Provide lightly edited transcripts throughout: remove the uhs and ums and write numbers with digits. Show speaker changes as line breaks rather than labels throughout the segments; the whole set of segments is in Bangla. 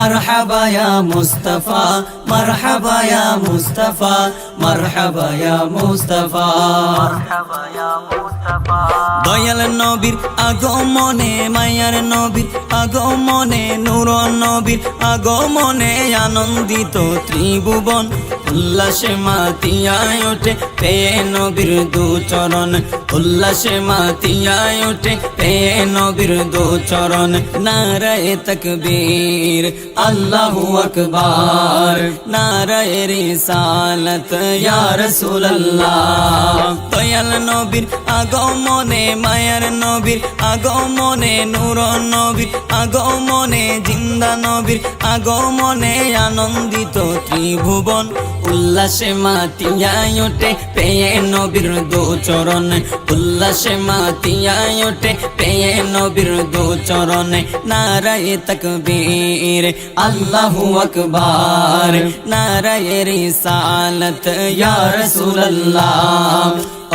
مرحبا يا مصطفى مرحبا يا مصطفى مرحبا يا مصطفى مرحبا يا مصطفى দয়াল নবীর আগমনে মায়ার নবীর আগমনে নূর নবীর আগমনে আনন্দিত ত্রিভুবন উল্লাসে মাতিয়ায় ওঠে পেয়ে নবীর দু চরণ উল্লাসে মাতিয়ায় ওঠে পেয়ে নবীর দু চরণ নারায়ে তাকবীর আল্লাহু আকবার নারায়ে রিসালাত ইয়া রাসূলুল্লাহ দয়াল নবীর আগমনে মায়ার নবীর আগমনে নূর নবীর আগমনে জিন্দা নবীর আগমনে আনন্দিত ত্রিভুবন উল্লাসে মাতিয়ায় ওঠে পেয়ে নবীর দু চরণ উল্লাসে মাতিয়ায় ওঠে পেয়ে নবীর দু চরণ নারায়ে তাকবীর আল্লাহু আকবার নারায়ে রিসালাত ইয়া রাসূলুল্লাহ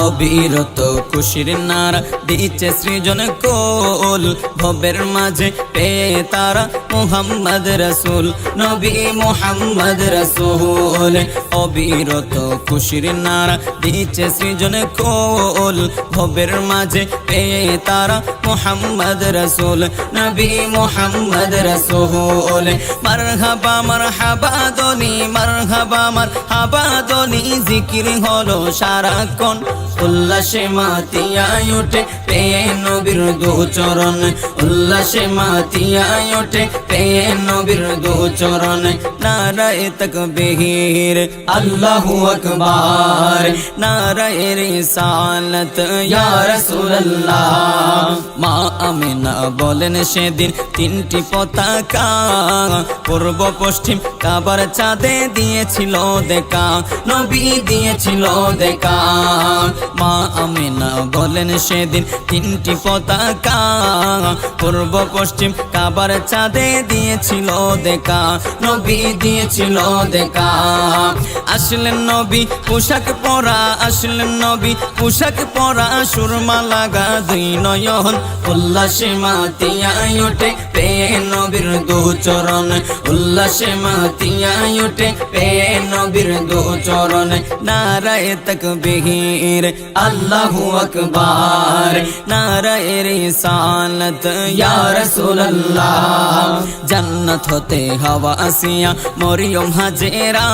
অবিরত খুশির নারা দিচ্ছে সৃজন কোল ভবের মাঝে পেয়ে তারা মুহাম্মদ রাসূল নবী মুহাম্মদ রাসূল অবিরত খুশির নারা দিচ্ছে সৃজন কোল ভবের মাঝে পেয়ে তারা মুহাম্মদ রাসূল নবী মুহাম্মদ রাসূল মারহাবা মারহাবা দনি জিকির হলো সারাক্ষণ উল্লাসে মাতিয়ায় ওঠে পেয়ে নবীর দু চরণ উল্লাসে মাতিয়ায় ওঠে পেয়ে নবীর দু চরণ নারায়ে তাকবীর আল্লাহু আকবার নারায়ে রিসালাত ইয়া রাসূলুল্লাহ মা আমিনা বলেন সেদিন তিনটি পতাকা পূর্ব পশ্চিম কাবার চাঁদে দিয়েছিল দেখা নবী দিয়েছিল দেখা মা আমিনা বলেন সেদিন তিনটি পতাকা পূর্ব পশ্চিম কাবার চাঁদে দিয়েছিল দেখা নবী দিয়েছিল দেখা আসলেন নবী পোশাক পরা আসলেন নবী পোশাক পরা সুরমা লাগা দুই নয়ন উল্লাসে মাতিয়ায় ওঠে পেয়ে নবীর দু চরণ উল্লাসে মাতিয়ায় ওঠে পেয়ে নবীর দু চরণ নারায়ে তাকবীর আল্লাহু আকবার নারায়ে রিসালাত ইয়া রাসূলুল্লাহ জান্নাত হতে হাওয়া আসিয়া মরিয়ম হাজেরা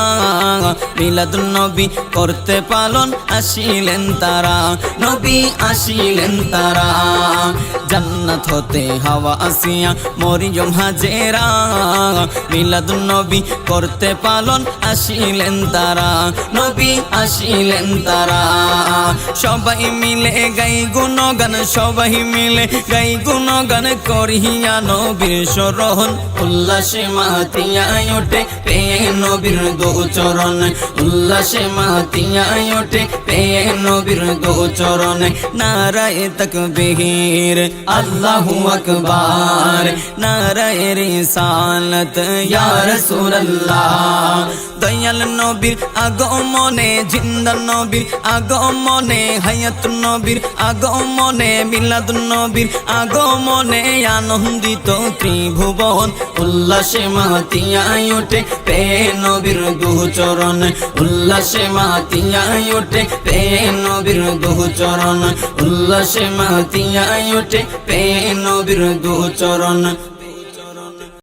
মিলাদুন নবী করতে পালন আসিলেন তারা নবী আসিলেন তারা জান্নাত হতে হাওয়া আসিয়া মরিয়ম হাজেরা মিলাদুন নবী করতে পালন আসিলেন তারা নবী আসিলেন তারা সবাই মিলে গাই গুণগান সবাই মিলে গাই গুণগান করিয়া নবীর শরণ উল্লাসে মাতিয়ায় ওঠে পেয়ে নবীর দু চরণ উল্লাসে মাতিয়ায় ওঠে পেয়ে নবীর দু চরণ নারায়ে তাকবীর আল্লাহু আকবার নারায়ে রিসালাত ইয়া রাসূলুল্লাহ দয়াল নবীর আগমনে জিন্দা নবীর আগমনে হায়াত নবীর আগমনে মিলাদুন নবীর আগমনে আনন্দিত ত্রিভুবন উল্লাসে মাতিয়ায় ওঠে পেয়ে নবীর দু চরণ উল্লাসে মাতিয়ায় ওঠে পেয়ে নবীর দু চরণ উল্লাসে মাতিয়ায় ওঠে পেয়ে নবীর দু চরণ